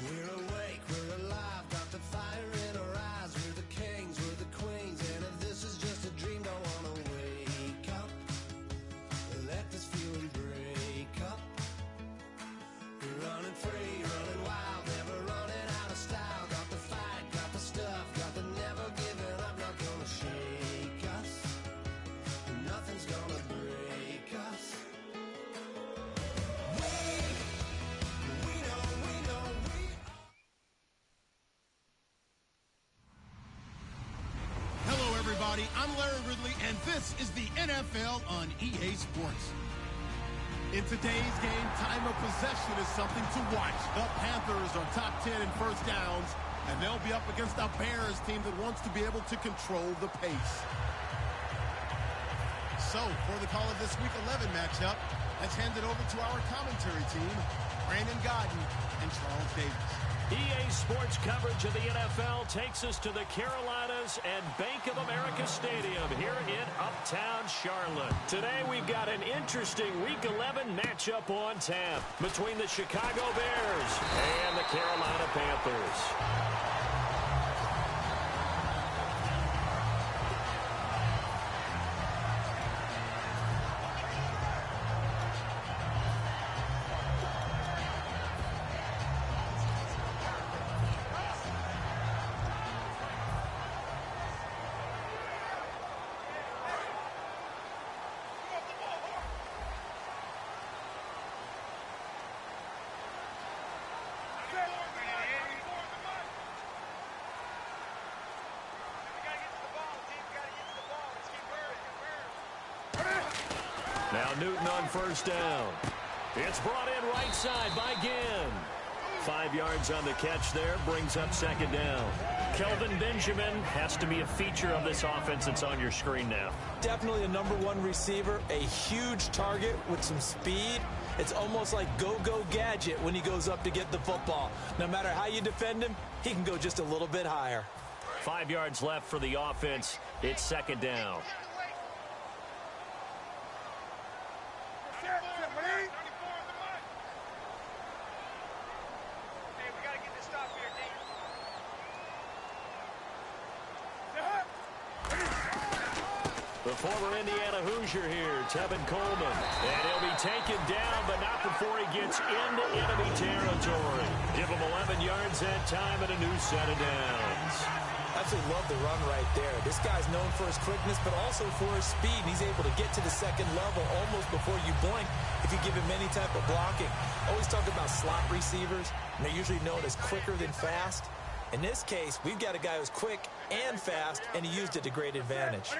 We're awake, we're alive, got the fire in our eyes. We're the kings, we're the queens, and if this is just a dream, don't wanna wake up. Let this feeling break up. We're running free, running wild, never running out of style. Got the fight, got the stuff, got the never giving up. Not gonna shake us, nothing's gonna break us. I'm Larry Ridley, and this is the NFL on EA Sports. In today's game, time of possession is something to watch. The Panthers are top 10 in first downs, and they'll be up against a Bears team that wants to be able to control the pace. So, for the call of this Week 11 matchup, let's hand it over to our commentary team, Brandon Godden and Charles Davis. EA Sports coverage of the NFL takes us to the Carolinas and Bank of America Stadium here in Uptown Charlotte. Today we've got an interesting Week 11 matchup on tap between the Chicago Bears and the Carolina Panthers. Now Newton on first down. It's brought in right side by Ginn. 5 yards on the catch there, brings up second down. Kelvin Benjamin has to be a feature of this offense that's on your screen now. Definitely a #1 receiver, a huge target with some speed. It's almost like go-go gadget when he goes up to get the football. No matter how you defend him, he can go just a little bit higher. 5 yards left for the offense. It's second down. The former Indiana Hoosier here, Tevin Coleman. And he'll be taken down, but not before he gets into enemy territory. Give him 11 yards that time and a new set of downs. Absolutely love the run right there. This guy's known for his quickness, but also for his speed. He's able to get to the second level almost before you blink if you give him any type of blocking. Always talk about slot receivers, and they're usually known as quicker than fast. In this case, we've got a guy who's quick and fast, and he used it to great advantage.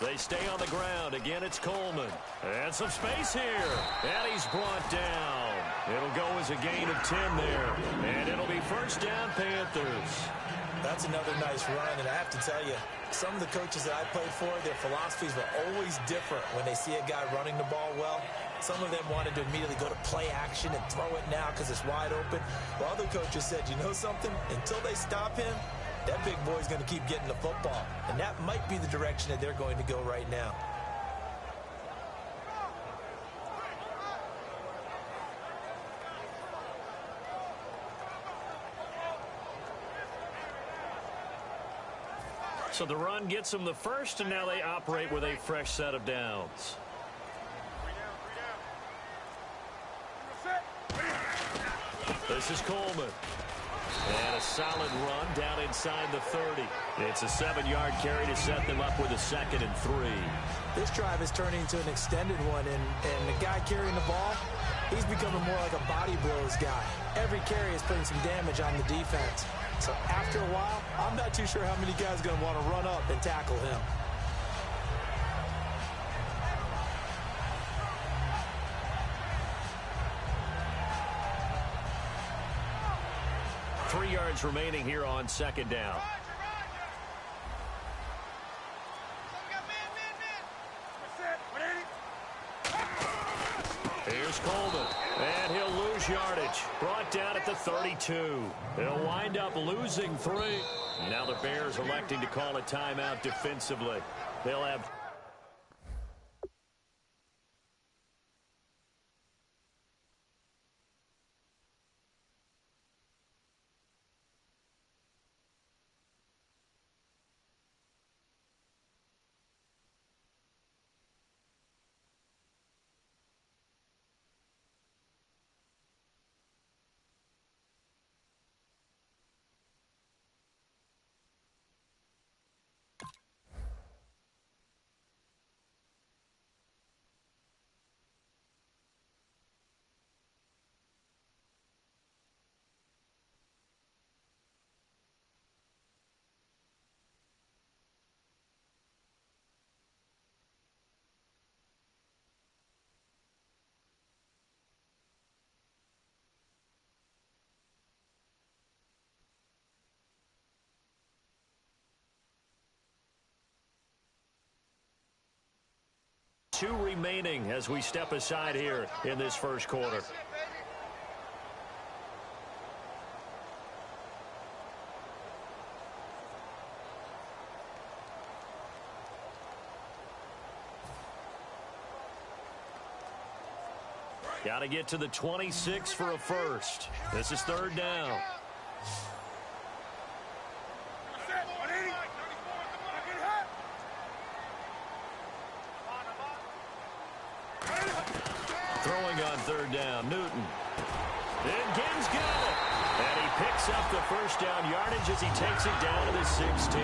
They stay on the ground. Again, it's Coleman. And some space here. And he's brought down. It'll go as a gain of 10 there. And it'll be first down, Panthers. That's another nice run, and I have to tell you, some of the coaches that I played for, their philosophies were always different when they see a guy running the ball well. Some of them wanted to immediately go to play action and throw it now because it's wide open. While other coaches said, you know something? Until they stop him, that big boy's going to keep getting the football. And that might be the direction that they're going to go right now. So the run gets them the first, and now they operate with a fresh set of downs. This is Coleman. And a solid run down inside the 30. It's a 7-yard carry to set them up with a 2nd and 3. This drive is turning into an extended one, and the guy carrying the ball, he's becoming more like a body blows guy. Every carry is putting some damage on the defense. So after a while, I'm not too sure how many guys are going to want to run up and tackle him. Three yards remaining here on second down. Here's Coleman. And he'll lose yardage. Brought down at the 32. They'll wind up losing 3. Now the Bears electing to call a timeout defensively. They'll have... Two remaining as we step aside here in this first quarter. Got to get to the 26 for a first. This is third down. Throwing on third down, Newton. And Gibbs got it. And he picks up the first down yardage as he takes it down to the 16.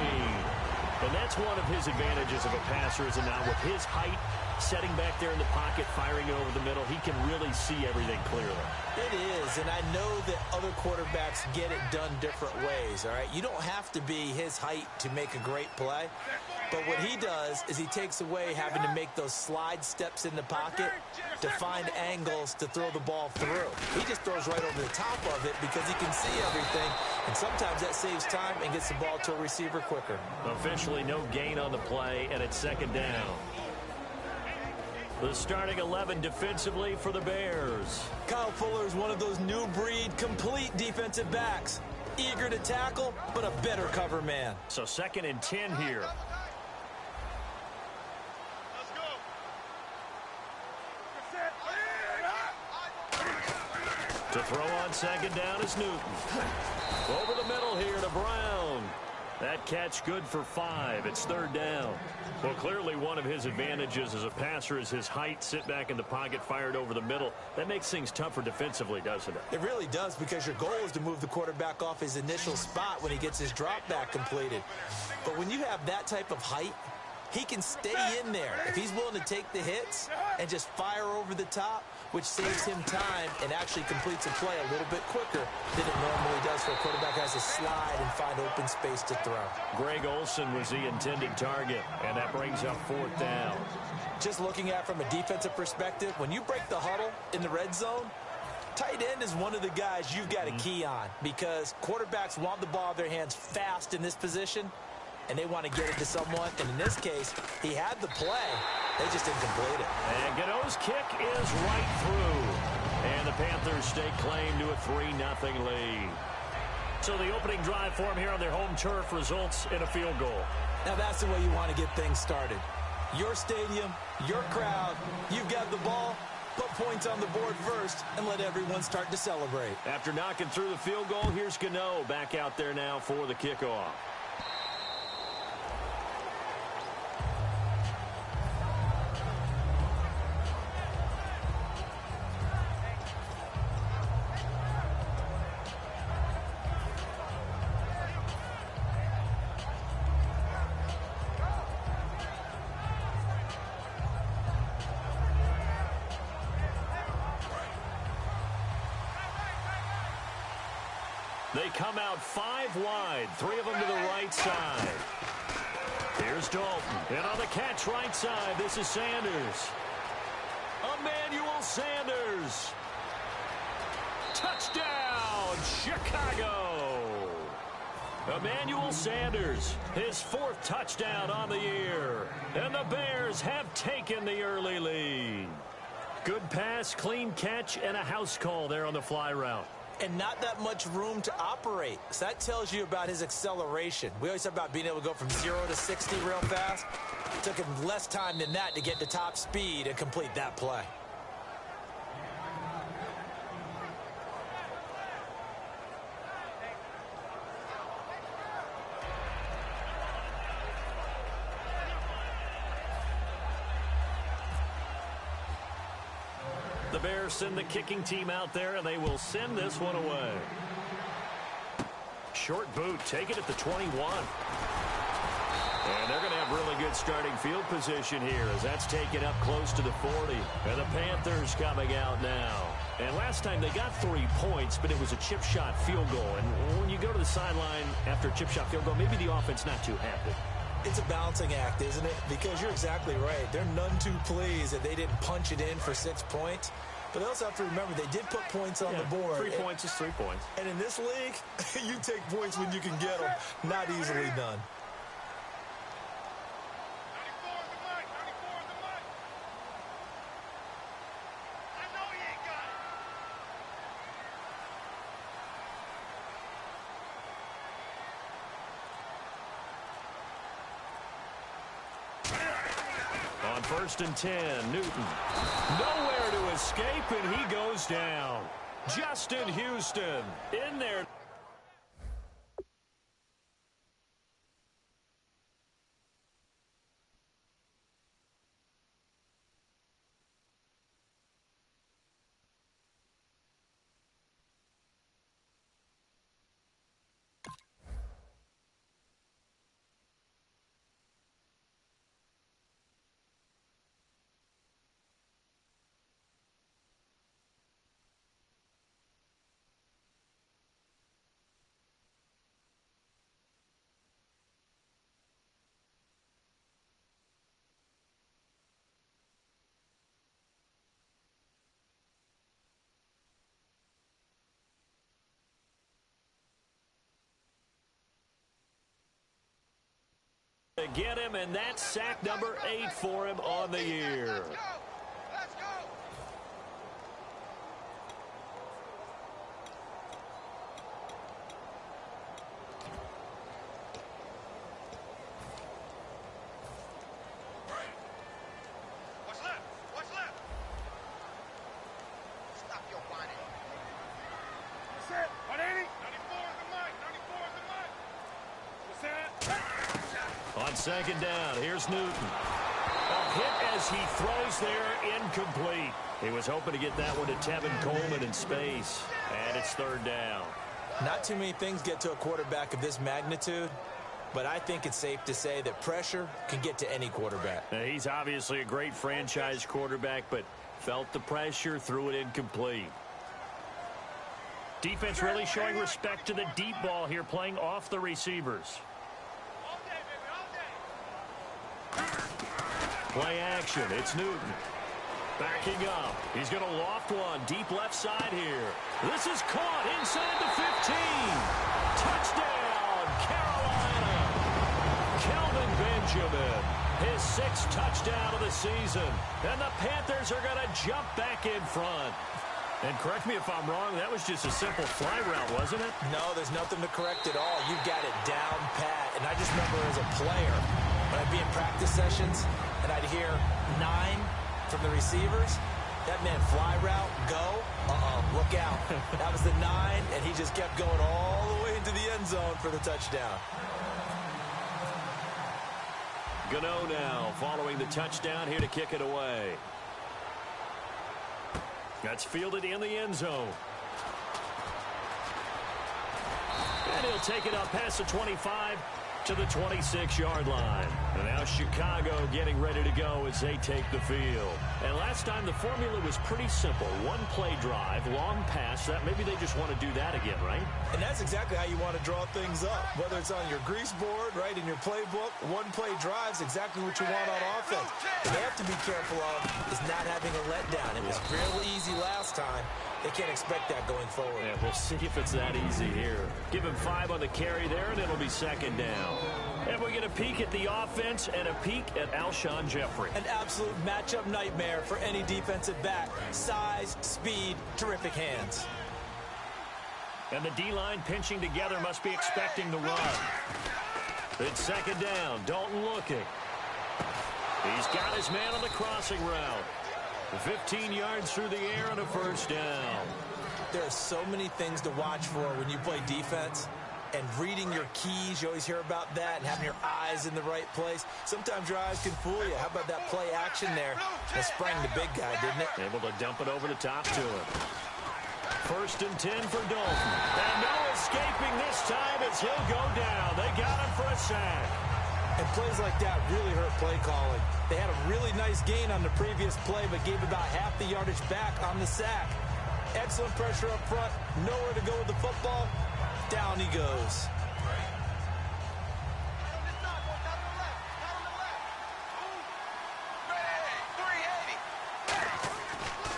And that's one of his advantages of a passer, is now with his height, setting back there in the pocket, firing it over the middle, he can really see everything clearly. It is, and I know that other quarterbacks get it done different ways, all right? You don't have to be his height to make a great play, but what he does is he takes away having to make those slide steps in the pocket to find angles to throw the ball through. He just throws right over the top of it because he can see everything, and sometimes that saves time and gets the ball to a receiver quicker. Officially no gain on the play, and it's second down. The starting 11 defensively for the Bears. Kyle Fuller is one of those new breed complete defensive backs. Eager to tackle, but a better cover man. So 2nd and 10 here. To throw on second down is Newton. Over the middle here to Brown. That catch good for 5. It's third down. Well, clearly one of his advantages as a passer is his height. Sit back in the pocket, fired over the middle. That makes things tougher defensively, doesn't it? It really does, because your goal is to move the quarterback off his initial spot when he gets his drop back completed. But when you have that type of height, he can stay in there if he's willing to take the hits and just fire over the top, which saves him time and actually completes a play a little bit quicker than it normally does for a quarterback who has to slide and find open space to throw. Greg Olsen was the intended target, and that brings up 4th down. Just looking at it from a defensive perspective, when you break the huddle in the red zone, tight end is one of the guys you've got to key on, because quarterbacks want the ball in their hands fast in this position, and they want to get it to someone. And in this case, he had the play. They just didn't complete it. And Gano's kick is right through. And the Panthers stake claim to a 3-0 lead. So the opening drive for them here on their home turf results in a field goal. Now that's the way you want to get things started. Your stadium, your crowd, you've got the ball. Put points on the board first and let everyone start to celebrate. After knocking through the field goal, here's Gano back out there now for the kickoff. They come out 5 wide, 3 of them to the right side. Here's Dalton. And on the catch right side, this is Sanders. Emmanuel Sanders. Touchdown, Chicago. Emmanuel Sanders, his 4th touchdown on the year. And the Bears have taken the early lead. Good pass, clean catch, and a house call there on the fly route. And not that much room to operate. So that tells you about his acceleration. We always talk about being able to go from 0 to 60 real fast. It took him less time than that to get to top speed and complete that play. The Bears send the kicking team out there, and they will send this one away. Short boot, take it at the 21. And they're going to have really good starting field position here as that's taken up close to the 40. And the Panthers coming out now. And last time they got 3 points, but it was a chip shot field goal. And when you go to the sideline after a chip shot field goal, maybe the offense not too happy. It's a balancing act, isn't it? Because you're exactly right. They're none too pleased that they didn't punch it in for 6 points. But they also have to remember they did put points on the board. 3 points is 3 points. And in this league, you take points when you can get them. Not easily done. On 1st and 10, Newton. Nowhere to escape, and he goes down. Justin Houston in there. Get him, and that's sack number 8 for him on the year. Let's go. Let's go. What's left? What's left? Stop your whining. What's it? 180? 94 is the mic. 94 is the mic. What's that? On 2nd down, here's Newton. A hit as he throws there, incomplete. He was hoping to get that one to Tevin Coleman in space, and it's 3rd down. Not too many things get to a quarterback of this magnitude, but I think it's safe to say that pressure can get to any quarterback. Now, he's obviously a great franchise quarterback, but felt the pressure, threw it incomplete. Defense really showing respect to the deep ball here, playing off the receivers. Play action. It's Newton. Backing up. He's going to loft one. Deep left side here. This is caught inside the 15. Touchdown, Carolina. Kelvin Benjamin. His 6th touchdown of the season. And the Panthers are going to jump back in front. And correct me if I'm wrong, that was just a simple fly route, wasn't it? No, there's nothing to correct at all. You got it down pat. And I just remember as a player, when I'd be in practice sessions, and I'd hear 9 from the receivers. That meant fly route, go, look out. That was the 9, and he just kept going all the way into the end zone for the touchdown. Gano now following the touchdown here to kick it away. That's fielded in the end zone. And he'll take it up past the 25 to the 26-yard line. And now Chicago getting ready to go as they take the field. And last time the formula was pretty simple. 1-play drive, long pass. That maybe they just want to do that again, right? And that's exactly how you want to draw things up. Whether it's on your grease board, right, in your playbook, 1-play drive's exactly what you want on offense. What they have to be careful of is not having a letdown. It was real easy last time. They can't expect that going forward. Yeah, we'll see if it's that easy here. Give him 5 on the carry there, and it'll be 2nd down. And we get a peek at the offense and a peek at Alshon Jeffrey. An absolute matchup nightmare for any defensive back. Size, speed, terrific hands. And the D-line pinching together must be expecting the run. It's second down. Dalton looking. He's got his man on the crossing route. 15 yards through the air and a first down. There are so many things to watch for when you play defense. And reading your keys, you always hear about that, and having your eyes in the right place. Sometimes your eyes can fool you. How about that play action there? That sprang the big guy, didn't it? Able to dump it over the top to him. First and 10 for Dalton. And no escaping this time as he'll go down. They got him for a sack. And plays like that really hurt play calling. They had a really nice gain on the previous play, but gave about half the yardage back on the sack. Excellent pressure up front. Nowhere to go with the football. Down he goes.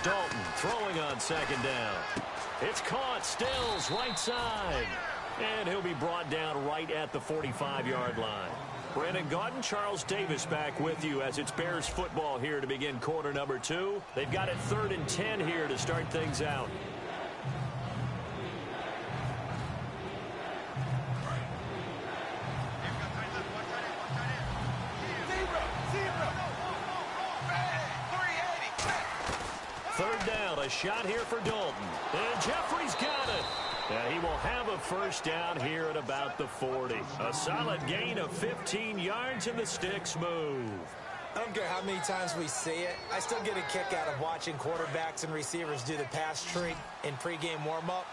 Dalton throwing on second down. It's caught. Stills right side. And he'll be brought down right at the 45-yard line. Brandon Gaudin, Charles Davis back with you as it's Bears football here to begin quarter number 2. They've got it 3rd and 10 here to start things out. Third down, a shot here for Dalton. And Jeffrey's got it. And he will have a first down here at about the 40. A solid gain of 15 yards and the sticks move. I don't care how many times we see it. I still get a kick out of watching quarterbacks and receivers do the pass trick in pregame warm-up.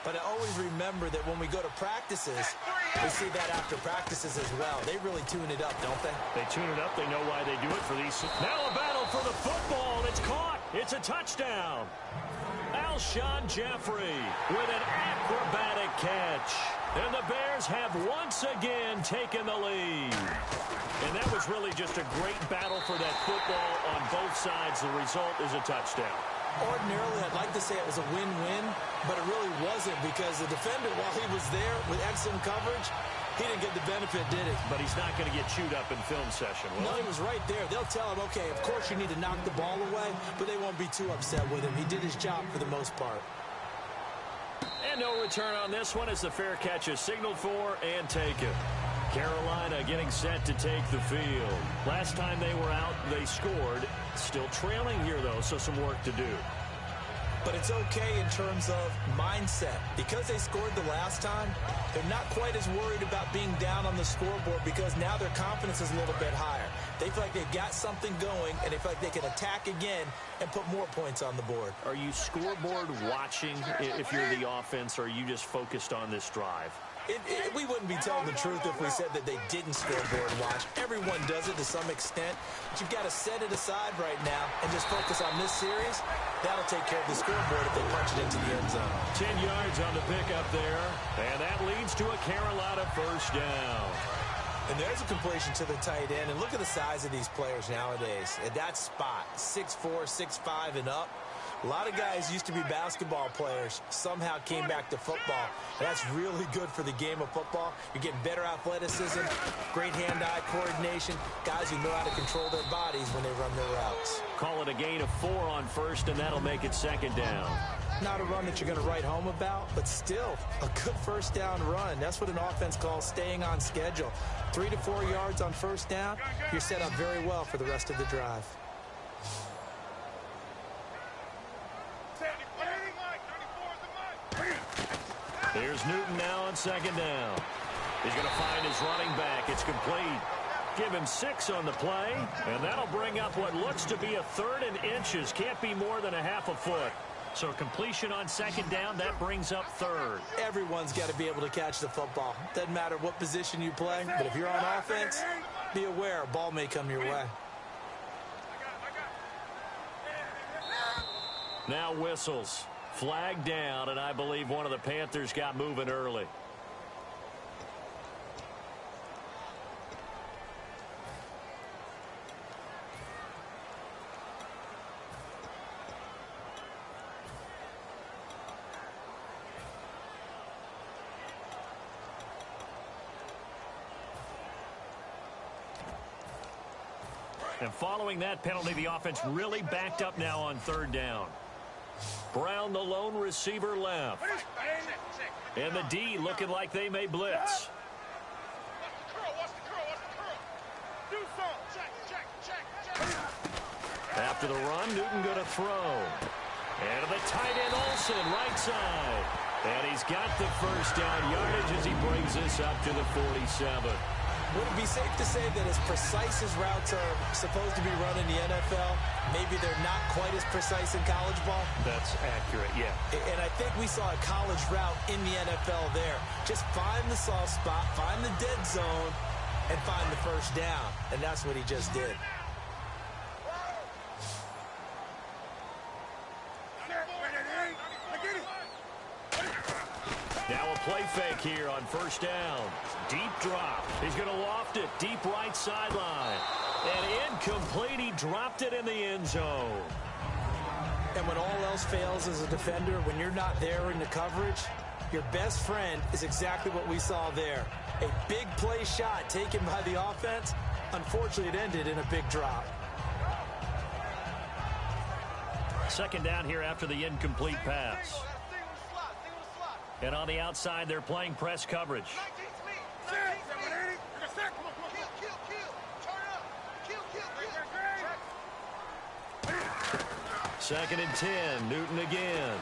But I always remember that when we go to practices, we see that after practices as well. They really tune it up, don't they? They tune it up. They know why they do it for these. Now a battle for the football. It's caught. It's a touchdown. Alshon Jeffrey with an acrobatic catch. And the Bears have once again taken the lead. And that was really just a great battle for that football on both sides. The result is a touchdown. Ordinarily, I'd like to say it was a win-win, but it really wasn't because the defender, while he was there with excellent coverage, he didn't get the benefit, did he? But he's not going to get chewed up in film session, will No, he? he was right there. They'll tell him, okay, of course you need to knock the ball away, but they won't be too upset with him. He did his job for the most part. And no return on this one as the fair catch is signaled for and taken. Carolina getting set to take the field. Last time they were out, they scored. Still trailing here, though, so some work to do. But it's okay in terms of mindset. Because they scored the last time, they're not quite as worried about being down on the scoreboard because now their confidence is a little bit higher. They feel like they've got something going, and they feel like they can attack again and put more points on the board. Are you scoreboard watching if you're the offense, or are you just focused on this drive? We wouldn't be telling the truth if we said that they didn't scoreboard watch. Everyone does it to some extent. But you've got to set it aside right now and just focus on this series. That'll take care of the scoreboard if they punch it into the end zone. 10 yards on the pickup there. And that leads to a Carolina first down. And there's a completion to the tight end. And look at the size of these players nowadays. At that spot, 6'4", 6'5", and up. A lot of guys used to be basketball players, somehow came back to football. And that's really good for the game of football. You're getting better athleticism, great hand-eye coordination, guys who know how to control their bodies when they run their routes. Call it a gain of 4 on first, and that'll make it second down. Not a run that you're going to write home about, but still a good first down run. That's what an offense calls staying on schedule. 3 to 4 yards on first down, you're set up very well for the rest of the drive. Here's Newton now on second down. He's going to find his running back. It's complete. Give him 6 on the play, and that'll bring up what looks to be a 3rd and inches. Can't be more than a half a foot. So completion on second down, that brings up 3rd. Everyone's got to be able to catch the football. Doesn't matter what position you play, but if you're on offense, be aware a ball may come your way. Now whistles. Flag down, and I believe one of the Panthers got moving early. And following that penalty, the offense really backed up now on third down. Brown, the lone receiver, left. And the D looking like they may blitz. After the run, Newton going to throw. And to the tight end, Olsen, right side. And he's got the first down yardage as he brings this up to the 47. Would it be safe to say that as precise as routes are supposed to be run in the NFL, maybe they're not quite as precise in college ball? That's accurate, yeah. And I think we saw a college route in the NFL there. Just find the soft spot, find the dead zone, and find the first down. And that's what he just did. Now a play fake here on first down. Deep drop. He's going to loft it deep right sideline. And incomplete. He dropped it in the end zone. And when all else fails as a defender, when you're not there in the coverage, your best friend is exactly what we saw there. A big play shot taken by the offense. Unfortunately, it ended in a big drop. Second down here after the incomplete pass. And on the outside, they're playing press coverage. Second and 10. Newton again.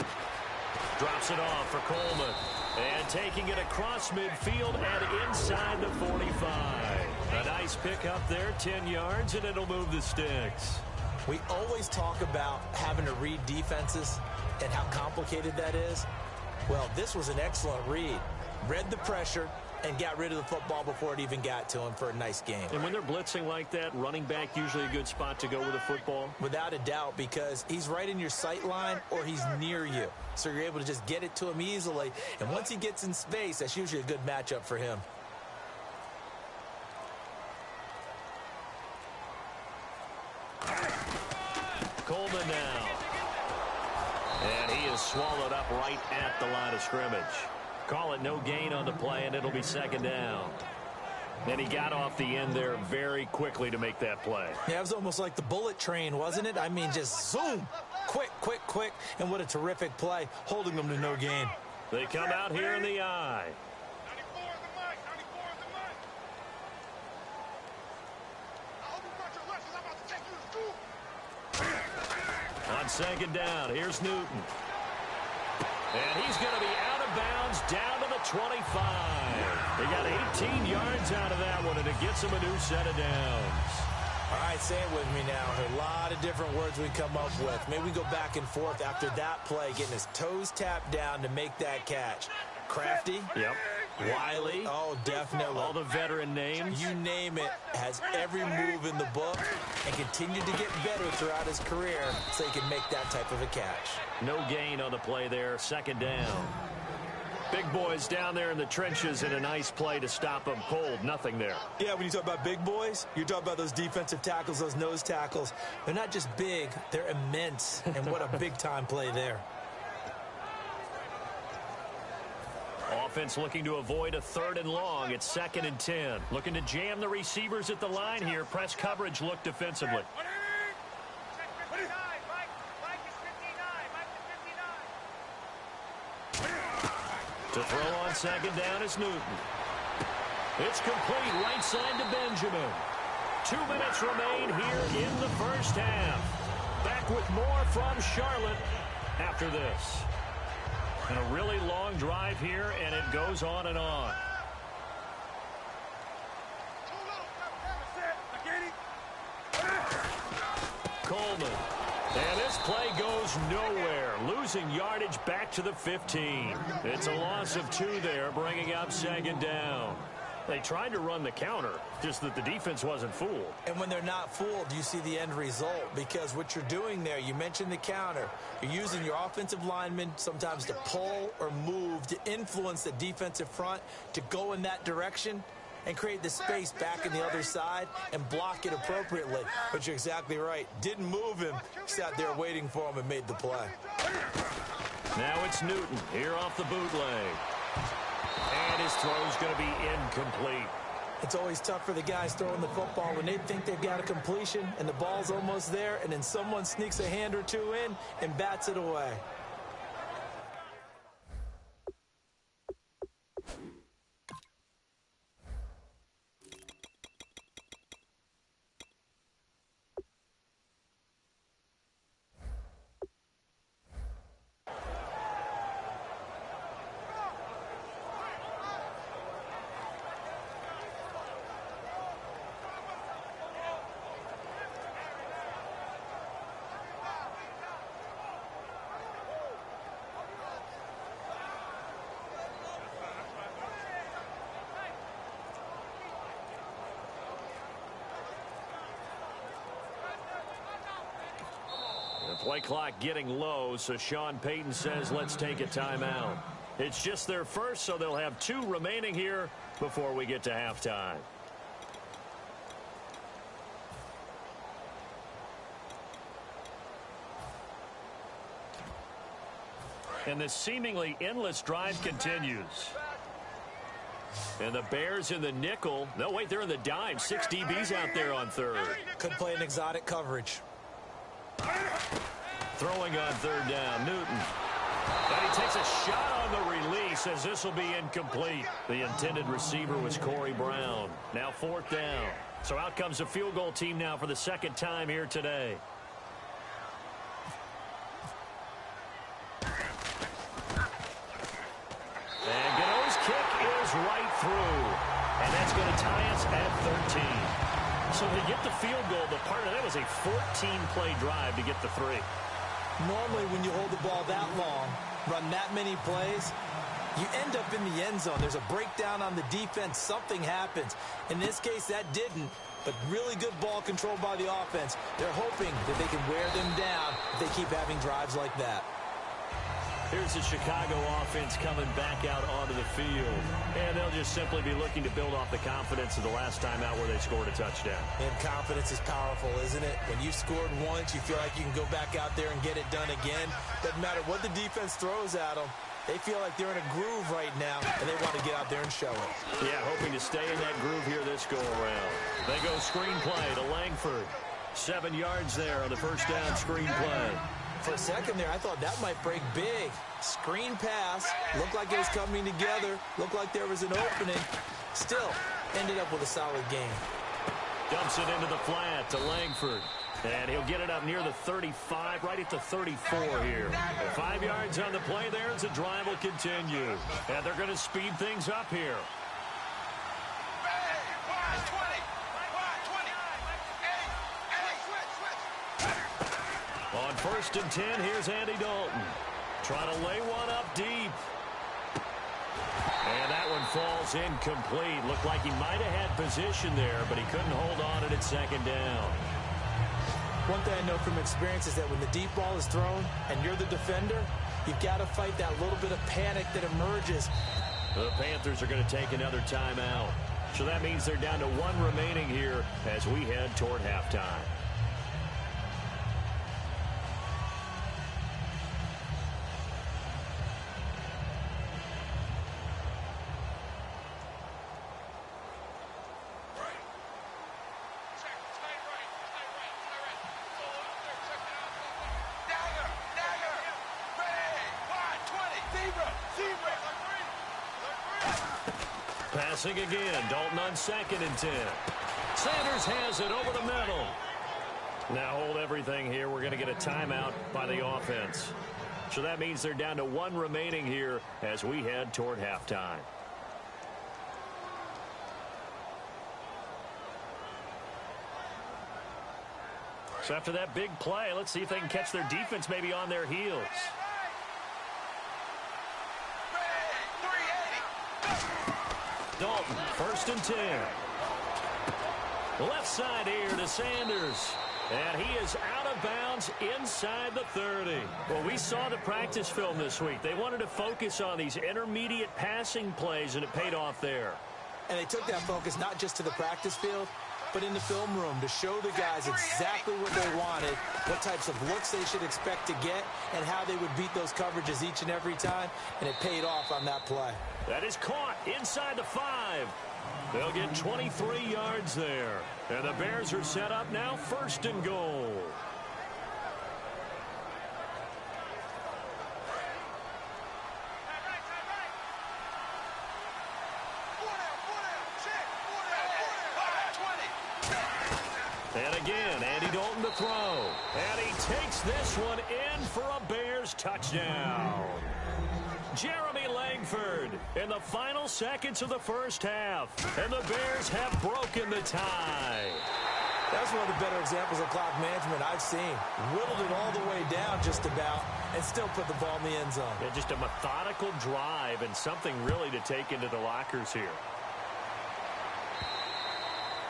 Drops it off for Coleman. And taking it across midfield and inside the 45. A nice pickup there, 10 yards, and it'll move the sticks. We always talk about having to read defenses and how complicated that is. Well, this was an excellent read. Read the pressure and got rid of the football before it even got to him for a nice game. And when they're blitzing like that, running back usually a good spot to go with the football? Without a doubt, because he's right in your sight line or he's near you. So you're able to just get it to him easily. And once he gets in space, that's usually a good matchup for him. Coleman now. And he is swallowed up right at the line of scrimmage. Call it no gain on the play, and it'll be second down. And he got off the end there very quickly to make that play. Yeah, it was almost like the bullet train, wasn't it? I mean, just zoom. Quick, quick, quick. And what a terrific play, holding them to no gain. They come out here in the eye. On second down, here's Newton. And he's going to be out of bounds down to the 25. He got 18 yards out of that one, and it gets him a new set of downs. All right, say it with me now. There are a lot of different words we come up with. Maybe we go back and forth after that play, getting his toes tapped down to make that catch. Crafty. Yep. Wiley. Oh, definitely. All the veteran names. You name it. Has every move in the book and continued to get better throughout his career so he can make that type of a catch. No gain on the play there. Second down. Big boys down there in the trenches in a nice play to stop them cold. Nothing there. Yeah, when you talk about big boys, you're talking about those defensive tackles, those nose tackles. They're not just big, they're immense. And what a big-time play there. Offense looking to avoid a third and long. It's second and 10. Looking to jam the receivers at the line here. Press coverage look defensively. To throw on second down is Newton. It's complete right side to Benjamin. 2 minutes remain here in the first half. Back with more from Charlotte after this. And a really long drive here, and it goes on and on. Coleman. And this play goes nowhere. Losing yardage back to the 15. It's a loss of 2 there, bringing up second down. They tried to run the counter, just that the defense wasn't fooled. And when they're not fooled, you see the end result. Because what you're doing there, you mentioned the counter. You're using your offensive linemen sometimes to pull or move to influence the defensive front to go in that direction and create the space back in the other side and block it appropriately. But you're exactly right. Didn't move him, sat there waiting for him and made the play. Now it's Newton here off the bootleg. And his throw is going to be incomplete. It's always tough for the guys throwing the football when they think they've got a completion and the ball's almost there, and then someone sneaks a hand or two in and bats it away. Play clock getting low, so Sean Payton says let's take a timeout. It's just their first, so they'll have 2 remaining here before we get to halftime. And the seemingly endless drive continues. And the Bears in the nickel. No, wait, they're in the dime. 6 DBs out there on third. Could play an exotic coverage. Throwing on third down, Newton. And he takes a shot on the release as this will be incomplete. The intended receiver was Corey Brown. Now 4th down. So out comes the field goal team now for the 2nd time here today. And Gano's kick is right through. And that's going to tie us at 13. So to get the field goal, the part of that was a 14-play drive to get the 3. Normally, when you hold the ball that long, run that many plays, you end up in the end zone. There's a breakdown on the defense. Something happens. In this case, that didn't, but really good ball control by the offense. They're hoping that they can wear them down if they keep having drives like that. Here's the Chicago offense coming back out onto the field. And they'll just simply be looking to build off the confidence of the last time out where they scored a touchdown. And confidence is powerful, isn't it? When you scored once, you feel like you can go back out there and get it done again. Doesn't matter what the defense throws at them. They feel like they're in a groove right now, and they want to get out there and show it. Yeah, hoping to stay in that groove here this go-around. They go screenplay to Langford. 7 yards there on the first down screenplay. For a second there, I thought that might break big. Screen pass. Looked like it was coming together. Looked like there was an opening. Still, ended up with a solid game. Dumps it into the flat to Langford. And he'll get it up near the 35, right at the 34 here. 5 yards on the play there as the drive will continue. And they're going to speed things up here. On 1st and 10, here's Andy Dalton. Trying to lay one up deep. And that one falls incomplete. Looked like he might have had position there, but he couldn't hold on at 2nd down. One thing I know from experience is that when the deep ball is thrown and you're the defender, you've got to fight that little bit of panic that emerges. The Panthers are going to take another timeout. So that means they're down to 1 remaining here as we head toward halftime. Passing again. Dalton on 2nd and 10. Sanders has it over the middle. Now hold everything here. We're going to get a timeout by the offense. So that means they're down to 1 remaining here as we head toward halftime. So after that big play, let's see if they can catch their defense maybe on their heels. Dalton, 1st and 10. Left side here to Sanders. And he is out of bounds inside the 30. Well, we saw the practice film this week. They wanted to focus on these intermediate passing plays, and it paid off there. And they took that focus not just to the practice field, but in the film room to show the guys exactly what they wanted, what types of looks they should expect to get, and how they would beat those coverages each and every time, and it paid off on that play. That is caught inside the 5. They'll get 23 yards there. And the Bears are set up now, 1st and goal. And again, Andy Dalton to throw. And he takes this one in for a Bears touchdown. Jeremy Langford in the final seconds of the first half. And the Bears have broken the tie. That's one of the better examples of clock management I've seen. Whittled it all the way down just about and still put the ball in the end zone. Yeah, just a methodical drive and something really to take into the lockers here.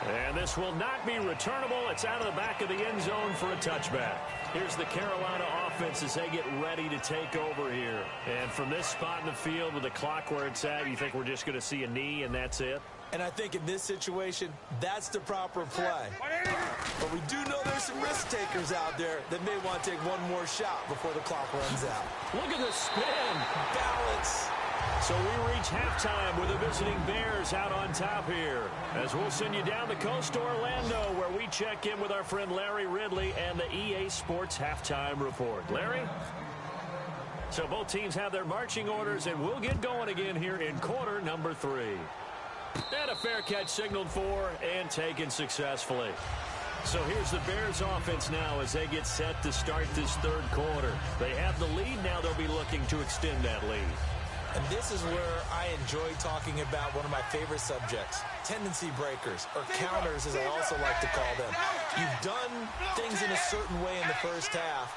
And this will not be returnable. It's out of the back of the end zone for a touchback. Here's the Carolina offense as they get ready to take over here. And from this spot in the field with the clock where it's at, you think we're just going to see a knee and that's it? And I think in this situation, that's the proper play. But we do know there's some risk takers out there that may want to take one more shot before the clock runs out. Look at the spin. Balance. So we reach halftime with the visiting Bears out on top here. As we'll send you down the coast to Orlando, where we check in with our friend Larry Ridley and the EA Sports Halftime Report. Larry? So both teams have their marching orders, and we'll get going again here in quarter number 3. And a fair catch signaled for and taken successfully. So here's the Bears offense now as they get set to start this third quarter. They have the lead. Now they'll be looking to extend that lead. And this is where I enjoy talking about one of my favorite subjects, tendency breakers, or counters as I also like to call them. You've done things in a certain way in the first half,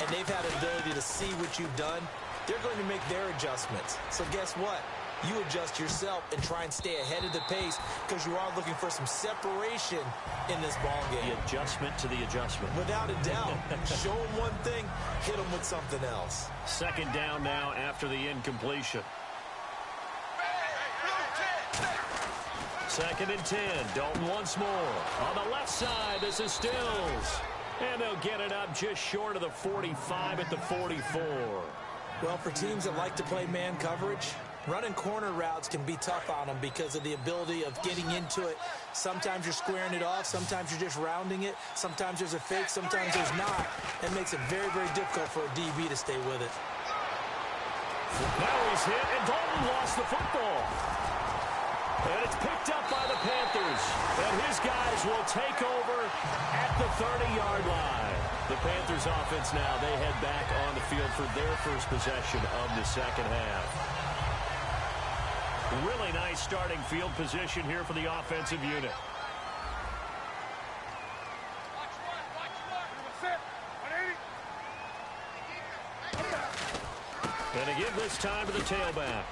and they've had an ability to see what you've done. They're going to make their adjustments. So guess what? You adjust yourself and try and stay ahead of the pace because you are looking for some separation in this ball game. The adjustment to the adjustment. Without a doubt. Show them one thing, hit them with something else. 2nd down now after the incompletion. 2nd and 10. Dalton once more. On the left side, this is Stills. And they'll get it up just short of the 45 at the 44. Well, for teams that like to play man coverage, running corner routes can be tough on them because of the ability of getting into it. Sometimes you're squaring it off. Sometimes you're just rounding it. Sometimes there's a fake. Sometimes there's not. It makes it very, very difficult for a DB to stay with it. Now he's hit, and Dalton lost the football. And it's picked up by the Panthers. And his guys will take over at the 30-yard line. The Panthers offense now, they head back on the field for their first possession of the second half. Really nice starting field position here for the offensive unit. And again this time to the tailback.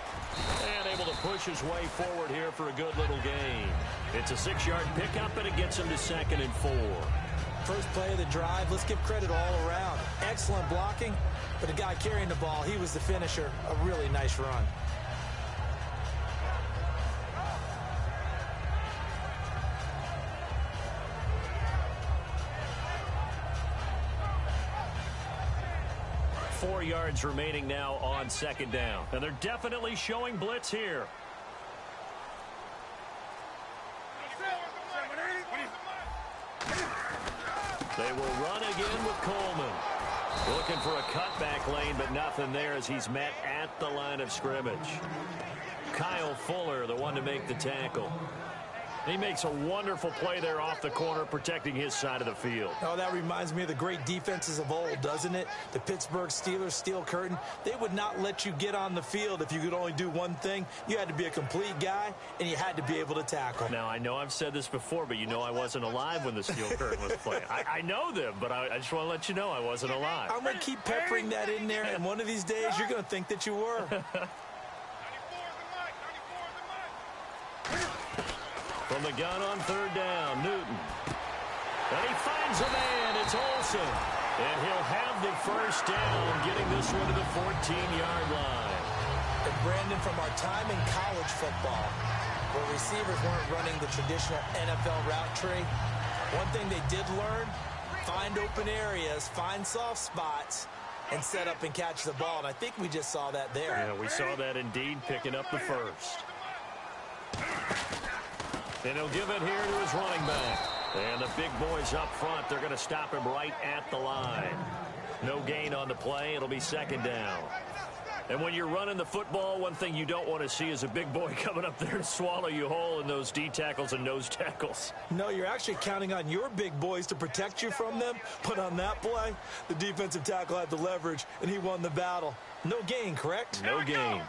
And able to push his way forward here for a good little gain. It's a 6-yard pickup, and it gets him to 2nd and 4. First play of the drive, let's give credit all around. Excellent blocking, but the guy carrying the ball, he was the finisher. A really nice run. Four yards remaining now on 2nd down. And they're definitely showing blitz here. They will run again with Coleman. Looking for a cutback lane, but nothing there as he's met at the line of scrimmage. Kyle Fuller, the one to make the tackle. He makes a wonderful play there off the corner, protecting his side of the field. Oh, that reminds me of the great defenses of old, doesn't it? The Pittsburgh Steelers, Steel Curtain. They would not let you get on the field if you could only do one thing. You had to be a complete guy, and you had to be able to tackle. Now, I know I've said this before, but you know I wasn't alive when the Steel Curtain was playing. I know them, but I just want to let you know I wasn't alive. I'm going to keep peppering that in there, and one of these days you're going to think that you were. From the gun on 3rd down, Newton. And he finds a man. It's Olsen. And he'll have the first down, getting this one to the 14-yard line. And Brandon, from our time in college football, where receivers weren't running the traditional NFL route tree, one thing they did learn, find open areas, find soft spots, and set up and catch the ball. And I think we just saw that there. Yeah, we saw that indeed, picking up the first. And he'll give it here to his running back. And the big boys up front, they're going to stop him right at the line. No gain on the play. It'll be second down. And when you're running the football, one thing you don't want to see is a big boy coming up there to swallow you whole in those D tackles and nose tackles. No, you're actually counting on your big boys to protect you from them. But on that play, the defensive tackle had the leverage, and he won the battle. No gain, correct? No gain.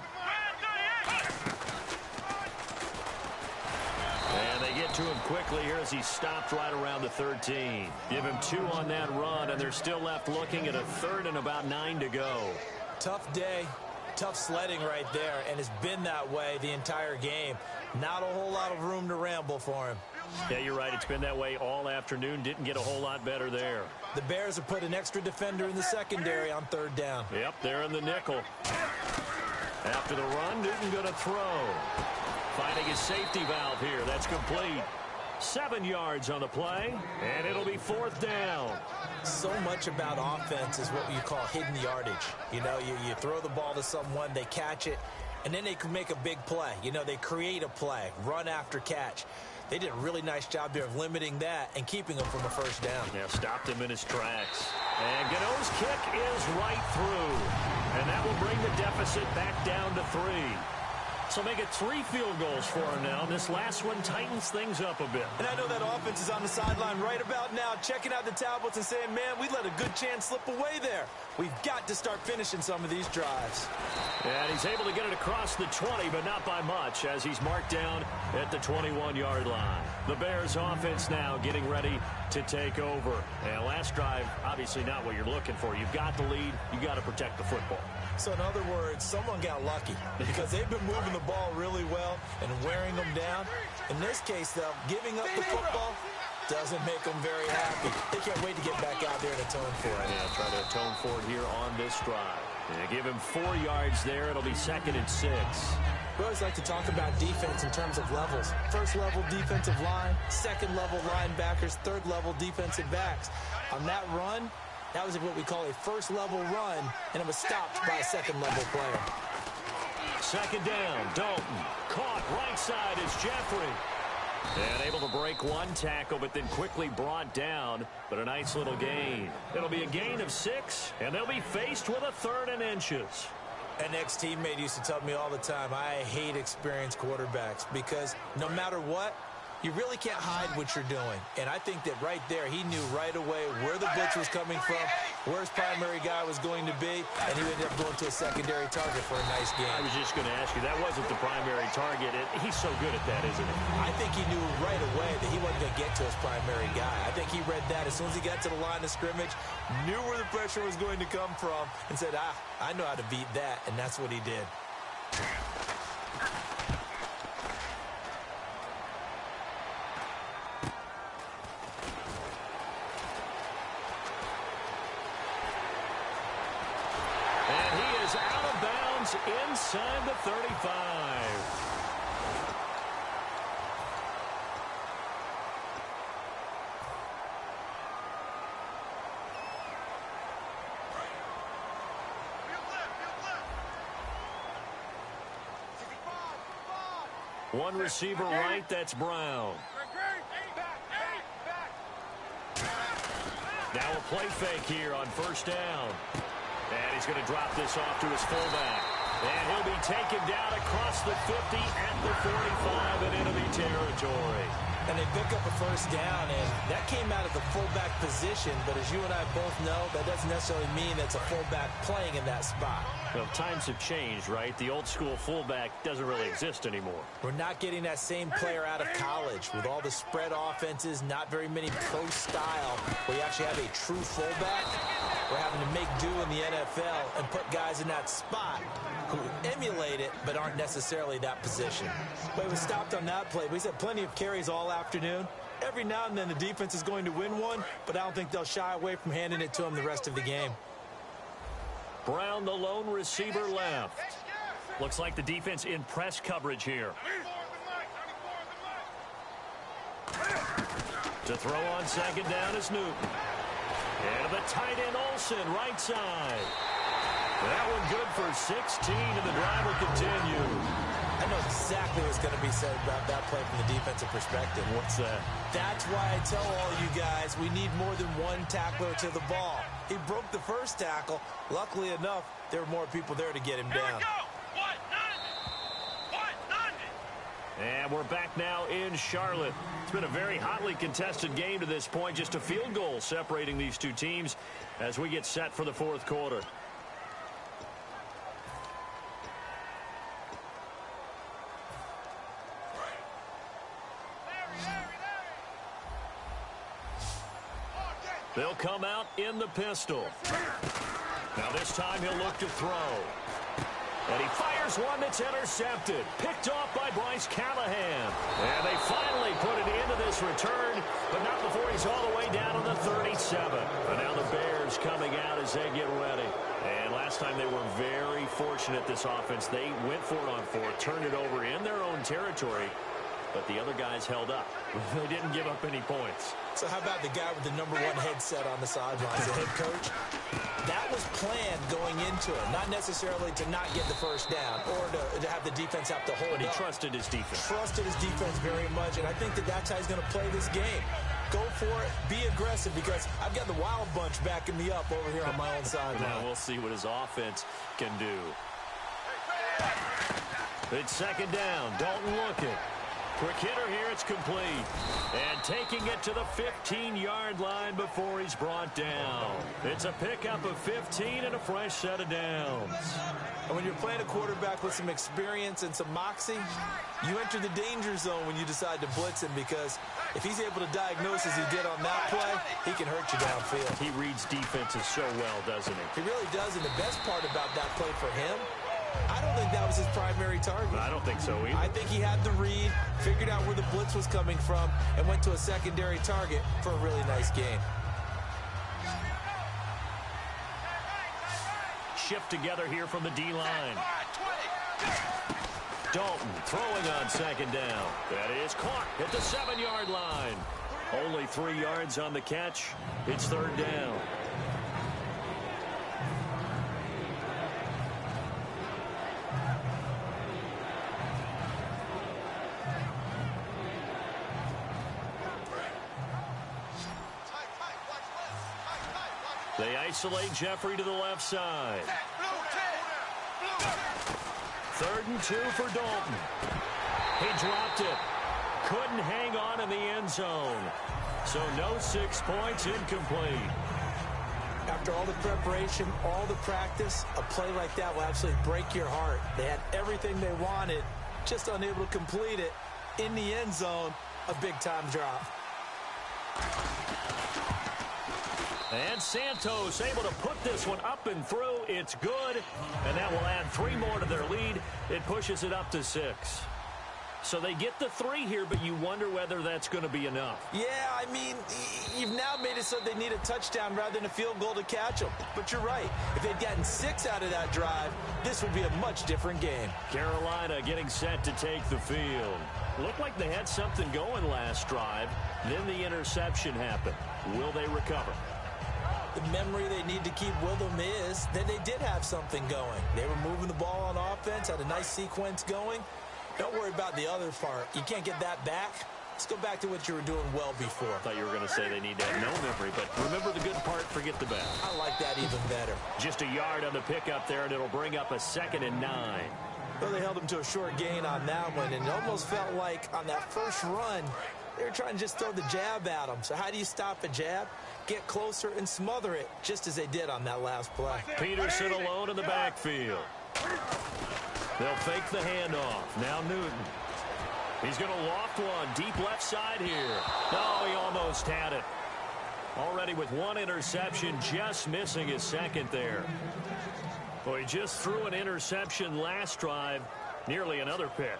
And they get to him quickly here as he stopped right around the 13. Give him 2 on that run, and they're still left looking at a 3rd and about 9 to go. Tough day, tough sledding right there, and it's been that way the entire game. Not a whole lot of room to ramble for him. Yeah, you're right. It's been that way all afternoon. Didn't get a whole lot better there. The Bears have put an extra defender in the secondary on 3rd down. Yep, they're in the nickel. After the run, Newton going to throw. Finding his safety valve here. That's complete. 7 yards on the play, and it'll be 4th down. So much about offense is what you call hidden yardage. You know, you throw the ball to someone, they catch it, and then they can make a big play. You know, they create a play, run after catch. They did a really nice job there of limiting that and keeping him from a 1st down. Yeah, stopped him in his tracks. And Gano's kick is right through. And that will bring the deficit back down to 3. So make it 3 field goals for him now. This last one tightens things up a bit. And I know that offense is on the sideline right about now, checking out the tablets and saying, man, we let a good chance slip away there. We've got to start finishing some of these drives. And he's able to get it across the 20, but not by much, as he's marked down at the 21-yard line. The Bears offense now getting ready to take over. And last drive, obviously not what you're looking for. You've got the lead. You've got to protect the football. So in other words, someone got lucky because they've been moving the ball really well and wearing them down. In this case, though, giving up the football doesn't make them very happy. They can't wait to get back out there and atone for it. Yeah, try to atone for it here on this drive. And give him 4 yards there. It'll be 2nd and 6. We always like to talk about defense in terms of levels. 1st level defensive line, 2nd level linebackers, 3rd level defensive backs. On that run, that was what we call a 1st level run, and it was stopped by a 2nd level player. 2nd down, Dalton. Caught right side is Jeffrey. And able to break 1 tackle, but then quickly brought down. But a nice little gain. It'll be a gain of 6, and they'll be faced with a 3rd and inches. An ex-teammate used to tell me all the time, I hate experienced quarterbacks because no matter what, you really can't hide what you're doing. And I think that right there, he knew right away where the blitz was coming from, where his primary guy was going to be, and he ended up going to a secondary target for a nice game. I was just going to ask you, that wasn't the primary target. He's so good at that, isn't he? I think he knew right away that he wasn't going to get to his primary guy. I think he read that as soon as he got to the line of scrimmage, knew where the pressure was going to come from, and said, I know how to beat that, and that's what he did. Inside the 35. One receiver right, that's Brown. Now a play fake here on 1st down. And he's going to drop this off to his fullback. And he'll be taken down across the 50 at the 45 in enemy territory. And they pick up a 1st down, and that came out of the fullback position. But as you and I both know, that doesn't necessarily mean that's a fullback playing in that spot. Well, times have changed, right? The old school fullback doesn't really exist anymore. We're not getting that same player out of college with all the spread offenses, not very many pro style, where you actually have a true fullback. We're having to make do in the NFL and put guys in that spot who emulate it but aren't necessarily that position. But he was stopped on that play. He's had plenty of carries all afternoon. Every now and then the defense is going to win one, but I don't think they'll shy away from handing it to him the rest of the game. Brown, the lone receiver, left. Looks like the defense in press coverage here. To throw on 2nd down is Newton. And the tight end Olsen, right side. That one good for 16, and the drive will continue. I know exactly what's going to be said about that play from the defensive perspective. What's that? That's why I tell all you guys we need more than one tackler to the ball. He broke the first tackle. Luckily enough, there were more people there to get him down. And we're back now in Charlotte. It's been a very hotly contested game to this point. Just a field goal separating these two teams as we get set for the fourth quarter. They'll come out in the pistol. Now this time he'll look to throw. And he fires one that's intercepted. Picked off by Bryce Callahan. And they finally put it into this return, but not before he's all the way down to the 37. And now the Bears coming out as they get ready. And last time they were very fortunate, this offense. They went for it on fourth, turned it over in their own territory, but the other guys held up. They didn't give up any points. So how about the guy with the #1 headset on the sidelines, the head coach? That was planned going into it, not necessarily to not get the first down or to have the defense have to hold But he up. trusted his defense. Trusted his defense very much, and I think that's how he's going to play this game. Go for it, be aggressive, because I've got the wild bunch backing me up over here on my own sideline. Now we'll see what his offense can do. It's second down. Dalton looking. Quick hitter here, it's complete. And taking it to the 15-yard line before he's brought down. It's a pickup of 15 and a fresh set of downs. And when you're playing a quarterback with some experience and some moxie, you enter the danger zone when you decide to blitz him, because if he's able to diagnose as he did on that play, he can hurt you downfield. He reads defenses so well, doesn't he? He really does, and the best part about that play for him, I don't think that was his primary target. I don't think so either. I think he had the read, figured out where the blitz was coming from, and went to a secondary target for a really nice gain. Shift together here from the D-line. Dalton throwing on second down. That is caught at the 7-yard line. Only 3 yards on the catch. It's third down. They isolate Jeffrey to the left side. 3rd and 2 for Dalton. He dropped it. Couldn't hang on in the end zone. So no 6 points, incomplete. After all the preparation, all the practice, a play like that will absolutely break your heart. They had everything they wanted, just unable to complete it. In the end zone, a big-time drop. And Santos able to put this one up and through. It's good. And that will add 3 more to their lead. It pushes it up to 6. So they get the 3 here, but you wonder whether that's going to be enough. Yeah, I mean, you've now made it so they need a touchdown rather than a field goal to catch them. But you're right. If they'd gotten 6 out of that drive, this would be a much different game. Carolina getting set to take the field. Looked like they had something going last drive. Then the interception happened. Will they recover? The memory they need to keep with them is that they did have something going. They were moving the ball on offense, had a nice sequence going. Don't worry about the other part. You can't get that back. Let's go back to what you were doing well before. I thought you were going to say they need to have no memory, but remember the good part, forget the bad. I like that even better. Just a yard on the pickup there, and it'll bring up a 2nd and 9. Well, they held him to a short gain on that one, and it almost felt like on that first run, they were trying to just throw the jab at him. So how do you stop a jab? Get closer and smother it, just as they did on that last play. Peterson alone in the backfield. They'll fake the handoff. Now Newton. He's going to loft one deep left side here. Oh, he almost had it. Already with 1 interception, just missing his 2nd there. Well, he just threw an interception last drive, nearly another pick.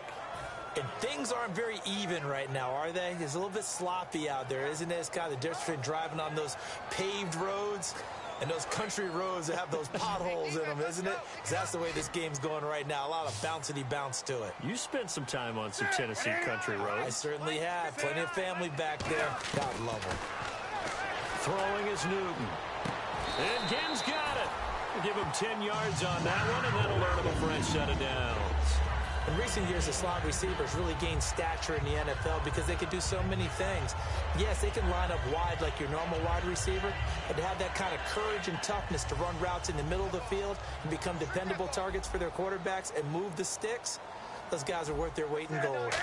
And things aren't very even right now, are they? It's a little bit sloppy out there, isn't it? It's kind of the difference between driving on those paved roads and those country roads that have those potholes in them, isn't it? Because that's the way this game's going right now. A lot of bouncy bounce to it. You spent some time on some Tennessee country I roads. certainly have. Plenty of family back there. God love them. Throwing is Newton. And Ginn's got it. We'll give him 10 yards on that one, and that'll earn him a fresh set of downs. In recent years, the slot receivers really gained stature in the NFL because they can do so many things. Yes, they can line up wide like your normal wide receiver, but to have that kind of courage and toughness to run routes in the middle of the field and become dependable targets for their quarterbacks and move the sticks, those guys are worth their weight in gold.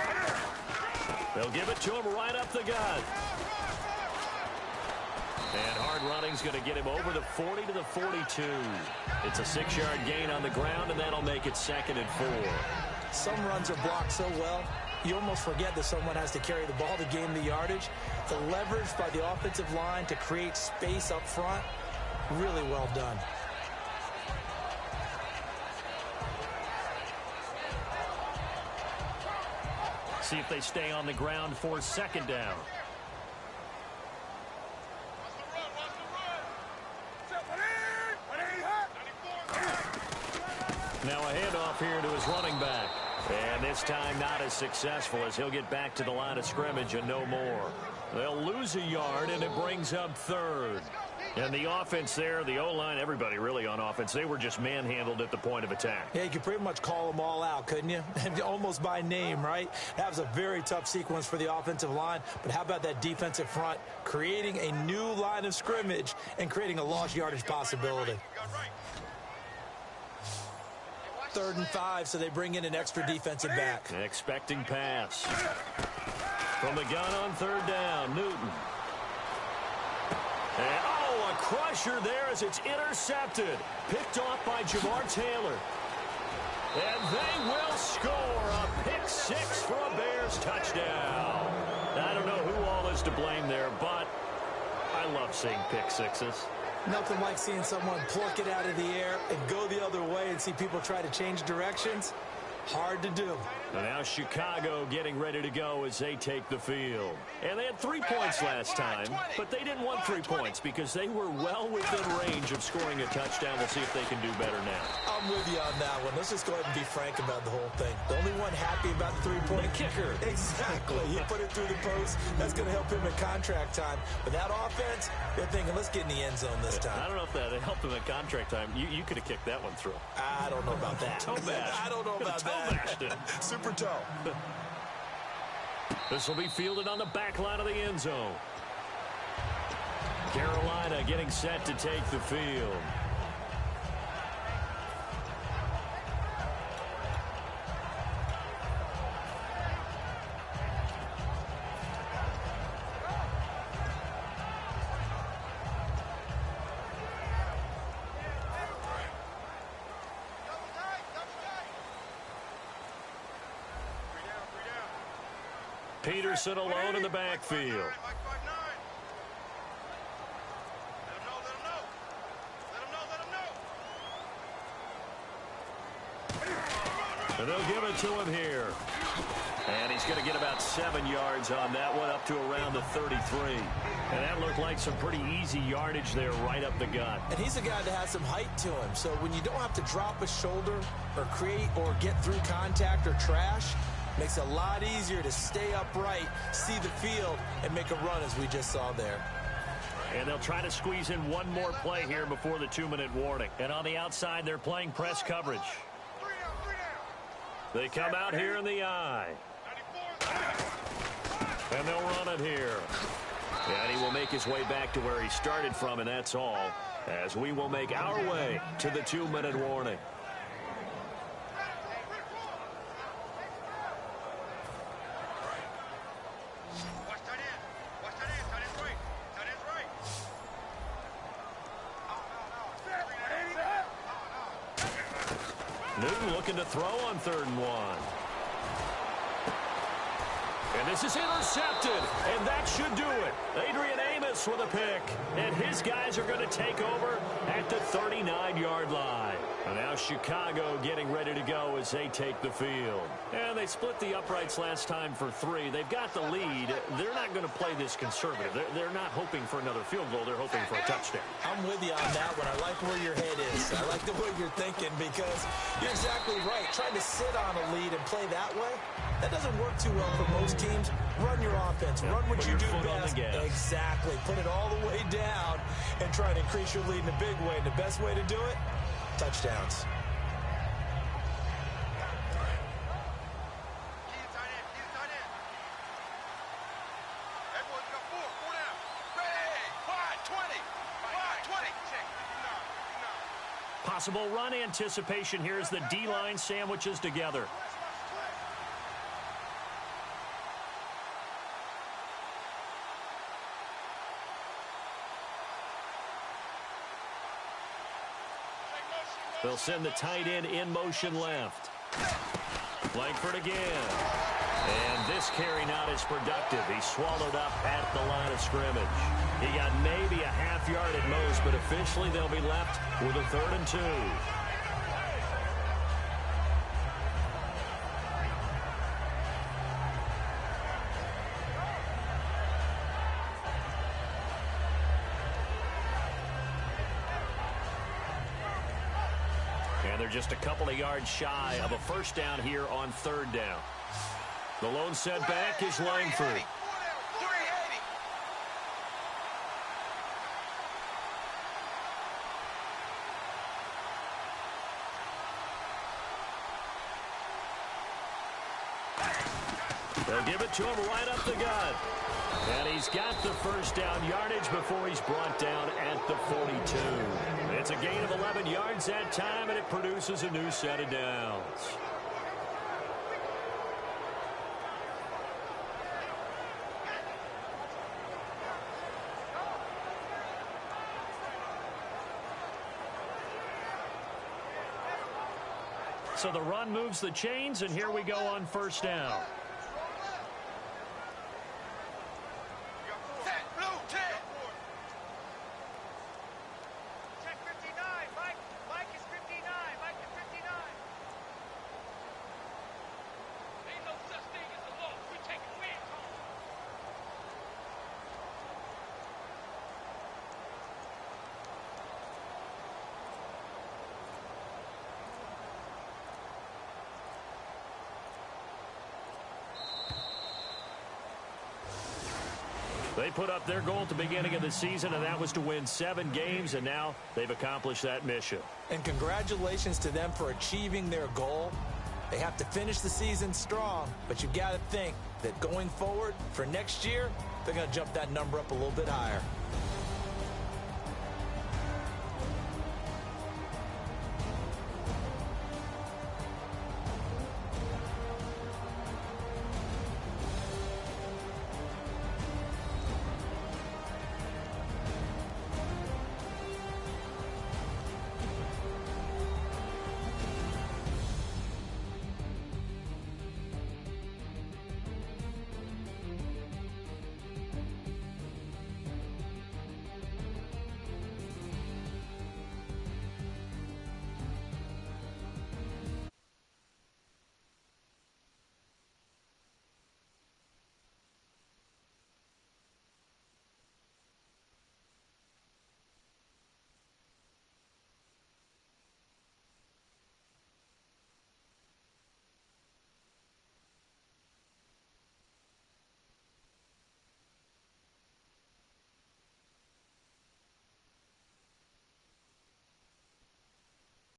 They'll give it to him right up the gut. And hard running's going to get him over the 40 to the 42. It's a 6-yard gain on the ground, and that'll make it 2nd and 4. Some runs are blocked so well, you almost forget that someone has to carry the ball to gain the yardage. The leverage by the offensive line to create space up front, really well done. See if they stay on the ground for 2nd down. Now a handoff here to his running back. And this time not as successful as he'll get back to the line of scrimmage and no more. They'll lose a yard, and it brings up 3rd. And the offense there, the O-line, everybody really on offense, they were just manhandled at the point of attack. Yeah, you could pretty much call them all out, couldn't you? Almost by name, right? That was a very tough sequence for the offensive line. But how about that defensive front creating a new line of scrimmage and creating a lost yardage possibility? 3rd and 5, so they bring in an extra defensive back. Expecting pass. From the gun on 3rd down, Newton. And, a crusher there as it's intercepted. Picked off by Jamar Taylor. And they will score a pick 6 for a Bears touchdown. I don't know who all is to blame there, but I love seeing pick 6s. Nothing like seeing someone pluck it out of the air and go the other way and see people try to change directions. Hard to do. And now Chicago getting ready to go as they take the field. And they had 3 points last time, but they didn't want 3 points because they were well within range of scoring a touchdown. We'll see if they can do better now. I'm with you on that one. Let's just go ahead and be frank about the whole thing. The only one happy about the 3-point kicker. Exactly. He put it through the post. That's going to help him in contract time. But that offense, they're thinking, let's get in the end zone this time. I don't know if that helped him in contract time. You could have kicked that one through. I don't know about that. Toe bash. I don't know about that. Super toe. This will be fielded on the back line of the end zone. Carolina getting set to take the field. Peterson alone in the backfield. And they'll give it to him here. And he's going to get about 7 yards on that one, up to around the 33. And that looked like some pretty easy yardage there right up the gut. And he's a guy that has some height to him. So when you don't have to drop a shoulder or create or get through contact or trash, makes it a lot easier to stay upright, see the field, and make a run as we just saw there. And they'll try to squeeze in one more play here before the 2-minute warning. And on the outside, they're playing press coverage. They come out here in the eye. And they'll run it here. And he will make his way back to where he started from, and that's all, as we will make our way to the 2-minute warning. Newton looking to throw on 3rd and 1. And this is intercepted, and that should do it. Adrian Amos with a pick, and his guys are going to take over at the 39-yard line. And now Chicago getting ready to go as they take the field. And they split the uprights last time for 3. They've got the lead. They're not going to play this conservative. They're not hoping for another field goal. They're hoping for a touchdown. I'm with you on that one. I like where your head is. I like the way you're thinking because you're exactly right. Trying to sit on a lead and play that way, that doesn't work too well for most teams. Run your offense. Run what you do best. Exactly. Put it all the way down and try to increase your lead in a big way. And the best way to do it, touchdowns. Possible run anticipation here as the D-line sandwiches together. They'll send the tight end in motion left. Langford again. And this carry not as productive. He's swallowed up at the line of scrimmage. He got maybe a half yard at most, but officially they'll be left with a 3rd and 2. And they're just a couple of yards shy of a first down here on 3rd down. The lone setback is Langford. They'll give it to him right up the gut. And he's got the first down yardage before he's brought down at the 42. It's a gain of 11 yards that time, and it produces a new set of downs. So the run moves the chains, and here we go on first down. They put up their goal at the beginning of the season, and that was to win 7 games, and now they've accomplished that mission. And congratulations to them for achieving their goal. They have to finish the season strong, but you've got to think that going forward for next year, they're going to jump that number up a little bit higher.